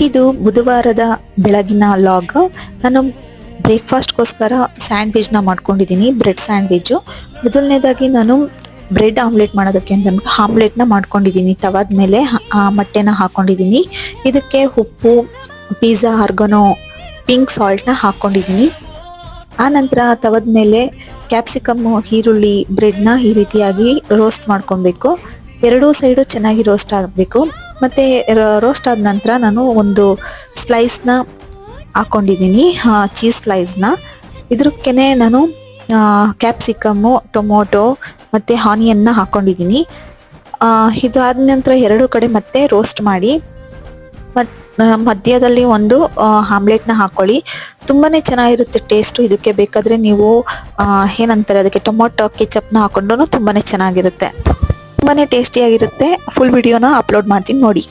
ಇದು ಬುಧವಾರದ ಬೆಳಗಿನ ಲಾಗ್. ನಾನು ಬ್ರೇಕ್ಫಾಸ್ಟ್ಗೋಸ್ಕರ ಸ್ಯಾಂಡ್ವಿಚ್ನ ಮಾಡ್ಕೊಂಡಿದ್ದೀನಿ, ಬ್ರೆಡ್ ಸ್ಯಾಂಡ್ವಿಚ್ಚು. ಮೊದಲನೇದಾಗಿ ನಾನು ಬ್ರೆಡ್ ಆಮ್ಲೆಟ್ ಮಾಡೋದಕ್ಕೆ ಅಂತ ಆಮ್ಲೆಟ್ನ ಮಾಡ್ಕೊಂಡಿದ್ದೀನಿ. ತವಾದ ಮೇಲೆ ಮೊಟ್ಟೆನ ಹಾಕೊಂಡಿದ್ದೀನಿ. ಇದಕ್ಕೆ ಉಪ್ಪು, ಪಿಜ್ಜಾ ಆರ್ಗನೋ, ಪಿಂಕ್ ಸಾಲ್ಟ್ನ ಹಾಕ್ಕೊಂಡಿದ್ದೀನಿ. ಆ ನಂತರ ತವದ ಮೇಲೆ ಕ್ಯಾಪ್ಸಿಕಮ್ಮು, ಈರುಳ್ಳಿ, ಬ್ರೆಡ್ನ ಈ ರೀತಿಯಾಗಿ ರೋಸ್ಟ್ ಮಾಡ್ಕೊಬೇಕು. ಎರಡೂ ಸೈಡು ಚೆನ್ನಾಗಿ ರೋಸ್ಟ್ ಆಗಬೇಕು. ಮತ್ತು ರೋಸ್ಟ್ ಆದ ನಂತರ ನಾನು ಒಂದು ಸ್ಲೈಸ್ನ ಹಾಕ್ಕೊಂಡಿದ್ದೀನಿ, ಚೀಸ್ ಸ್ಲೈಸ್ನ. ಇದಕ್ಕೆ ನಾನು ಕ್ಯಾಪ್ಸಿಕಮ್ಮು, ಟೊಮೊಟೊ ಮತ್ತು ಆನಿಯನ್ನ ಹಾಕ್ಕೊಂಡಿದ್ದೀನಿ. ಇದಾದ ನಂತರ ಎರಡೂ ಕಡೆ ಮತ್ತೆ ರೋಸ್ಟ್ ಮಾಡಿ ಮಧ್ಯದಲ್ಲಿ ಒಂದು ಆಮ್ಲೆಟ್ನ ಹಾಕ್ಕೊಳ್ಳಿ. ತುಂಬಾ ಚೆನ್ನಾಗಿರುತ್ತೆ ಟೇಸ್ಟು. ಇದಕ್ಕೆ ಬೇಕಾದರೆ ನೀವು ಏನಂತಾರೆ ಅದಕ್ಕೆ ಟೊಮೊಟೊ ಕೆಚಪ್ನ ಹಾಕೊಂಡ್ರೂ ತುಂಬಾ ಚೆನ್ನಾಗಿರುತ್ತೆ, ತುಂಬಾ ಟೇಸ್ಟಿಯಾಗಿರುತ್ತೆ. ಫುಲ್ ವಿಡಿಯೋನ ಅಪ್ಲೋಡ್ ಮಾಡ್ತೀನಿ ನೋಡಿ.